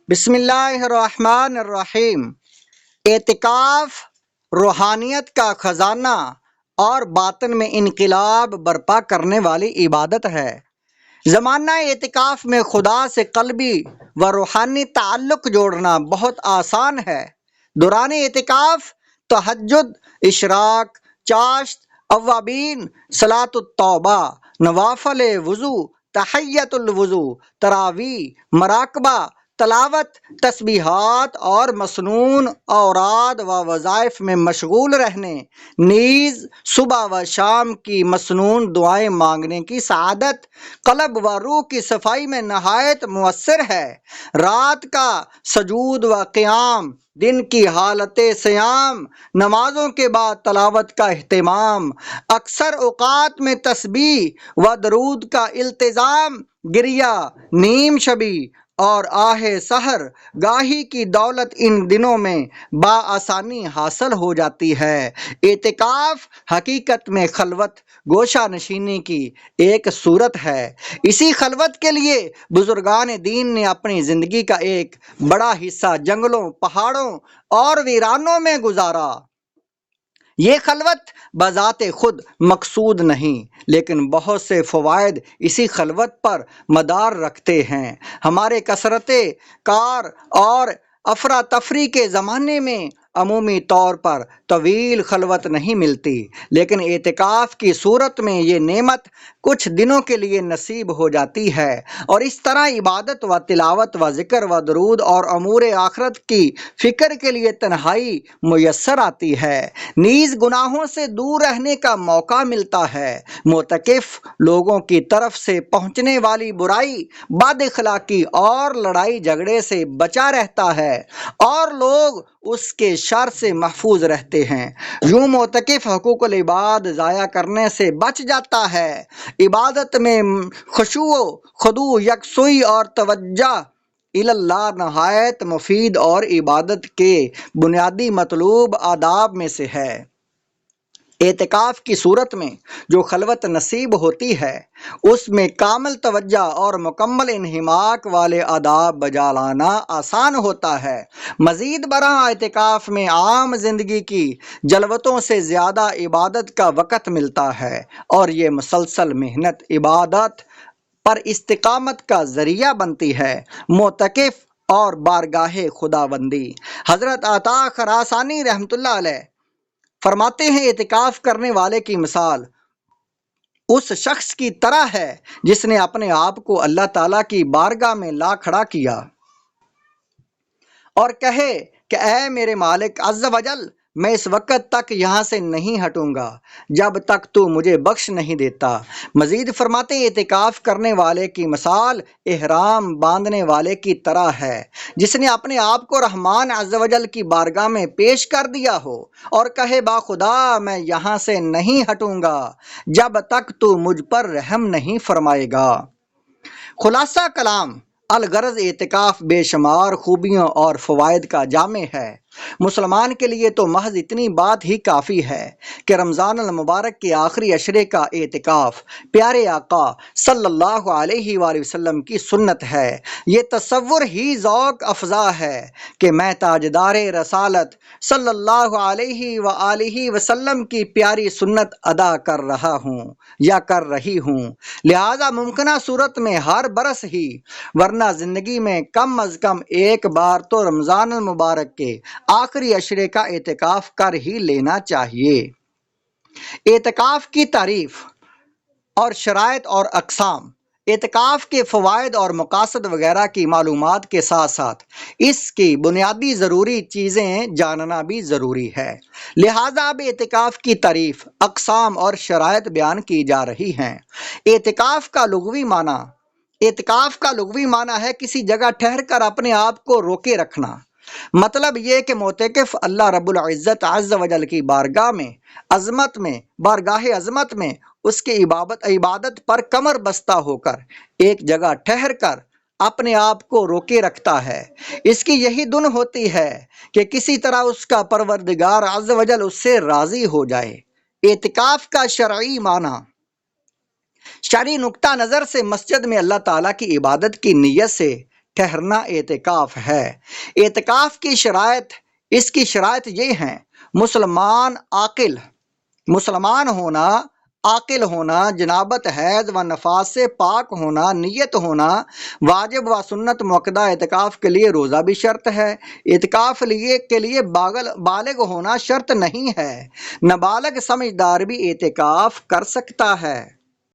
بسم اللہ الرحمن الرحیم۔ اعتکاف روحانیت کا خزانہ اور باطن میں انقلاب برپا کرنے والی عبادت ہے۔ زمانہ اعتکاف میں خدا سے قلبی و روحانی تعلق جوڑنا بہت آسان ہے۔ دوران اعتکاف تہجد، اشراق، چاشت، اوابین، صلاۃ التوبہ، نوافل وضو، تحیت الوضو، تراویح، مراقبہ، تلاوت، تسبیحات اور مسنون اوراد و وظائف میں مشغول رہنے، نیز صبح و شام کی مسنون دعائیں مانگنے کی سعادت قلب و روح کی صفائی میں نہایت مؤثر ہے۔ رات کا سجود و قیام، دن کی حالت سیام، نمازوں کے بعد تلاوت کا اہتمام، اکثر اوقات میں تسبیح و درود کا التزام، گریہ، نیم شبی اور آہ سحر گاہی کی دولت ان دنوں میں بآسانی حاصل ہو جاتی ہے۔ اعتکاف حقیقت میں خلوت گوشہ نشینی کی ایک صورت ہے۔ اسی خلوت کے لیے بزرگان دین نے اپنی زندگی کا ایک بڑا حصہ جنگلوں، پہاڑوں اور ویرانوں میں گزارا۔ یہ خلوت بذات خود مقصود نہیں، لیکن بہت سے فوائد اسی خلوت پر مدار رکھتے ہیں۔ ہمارے کثرت کار اور افراتفری کے زمانے میں عمومی طور پر طویل خلوت نہیں ملتی، لیکن اعتکاف کی صورت میں یہ نعمت کچھ دنوں کے لیے نصیب ہو جاتی ہے، اور اس طرح عبادت و تلاوت و ذکر و درود اور امور آخرت کی فکر کے لیے تنہائی میسر آتی ہے، نیز گناہوں سے دور رہنے کا موقع ملتا ہے۔ معتکف لوگوں کی طرف سے پہنچنے والی برائی، بد اخلاقی اور لڑائی جھگڑے سے بچا رہتا ہے، اور لوگ اس کے شر سے محفوظ رہتے ہیں۔ یوں معتکف حقوق العباد ضائع کرنے سے بچ جاتا ہے۔ عبادت میں خشوع و خضوع، یکسوئی اور توجہ اللہ نہایت مفید اور عبادت کے بنیادی مطلوب آداب میں سے ہے۔ اعتکاف کی صورت میں جو خلوت نصیب ہوتی ہے، اس میں کامل توجہ اور مکمل انہماک والے آداب بجا لانا آسان ہوتا ہے۔ مزید برآں اعتکاف میں عام زندگی کی جلوتوں سے زیادہ عبادت کا وقت ملتا ہے، اور یہ مسلسل محنت عبادت پر استقامت کا ذریعہ بنتی ہے۔ معتکف اور بارگاہ خداوندی۔ حضرت عطا خراسانی رحمۃ اللہ علیہ فرماتے ہیں، اعتکاف کرنے والے کی مثال اس شخص کی طرح ہے جس نے اپنے آپ کو اللہ تعالیٰ کی بارگاہ میں لا کھڑا کیا اور کہے کہ اے میرے مالک عز و جل، میں اس وقت تک یہاں سے نہیں ہٹوں گا جب تک تو مجھے بخش نہیں دیتا۔ مزید فرماتے ہیں، اعتکاف کرنے والے کی مثال احرام باندھنے والے کی طرح ہے جس نے اپنے آپ کو رحمان عز و جل کی بارگاہ میں پیش کر دیا ہو اور کہے با خدا میں یہاں سے نہیں ہٹوں گا جب تک تو مجھ پر رحم نہیں فرمائے گا۔ خلاصہ کلام، الغرض اعتکاف بے شمار خوبیوں اور فوائد کا جامع ہے۔ مسلمان کے لیے تو محض اتنی بات ہی کافی ہے کہ رمضان المبارک کے آخری عشرے کا اعتکاف پیارے آقا صلی اللہ علیہ وآلہ وسلم کی سنت ہے۔ یہ تصور ہی ذوق افزا ہے کہ میں تاجدار رسالت صلی اللہ علیہ وآلہ وسلم کی پیاری سنت ادا کر رہا ہوں یا کر رہی ہوں، لہذا ممکنہ صورت میں ہر برس ہی، ورنہ زندگی میں کم از کم ایک بار تو رمضان المبارک کے آخری عشرے کا اعتکاف کر ہی لینا چاہیے۔ اعتکاف کی تعریف اور شرائط اور اقسام، اعتکاف کے فوائد اور مقاصد وغیرہ کی معلومات کے ساتھ ساتھ اس کی بنیادی ضروری چیزیں جاننا بھی ضروری ہے، لہذا اب اعتکاف کی تعریف، اقسام اور شرائط بیان کی جا رہی ہیں۔ اعتکاف کا لغوی معنی، اعتکاف کا لغوی معنی ہے کسی جگہ ٹھہر کر اپنے آپ کو روکے رکھنا۔ مطلب یہ کہ معتکف اللہ رب العزت عز و جل کی بارگاہ عظمت میں اس کی عبادت پر کمر بستہ ہو کر ایک جگہ ٹھہر کر اپنے آپ کو روکے رکھتا ہے۔ اس کی یہی دن ہوتی ہے کہ کسی طرح اس کا پروردگار عز و جل اس سے راضی ہو جائے۔ اعتکاف کا شرعی معنی، شرعی نقطہ نظر سے مسجد میں اللہ تعالیٰ کی عبادت کی نیت سے ٹھہرنا اعتکاف ہے۔ اعتکاف کی شرائط، اس کی شرائط یہ ہیں: مسلمان ہونا، عاقل ہونا، جنابت، حیض و نفاس سے پاک ہونا، نیت ہونا۔ واجب و سنت موقدہ اعتکاف کے لیے روزہ بھی شرط ہے۔ اعتکاف کے لیے بالغ ہونا شرط نہیں ہے، نابالغ سمجھدار بھی اعتکاف کر سکتا ہے۔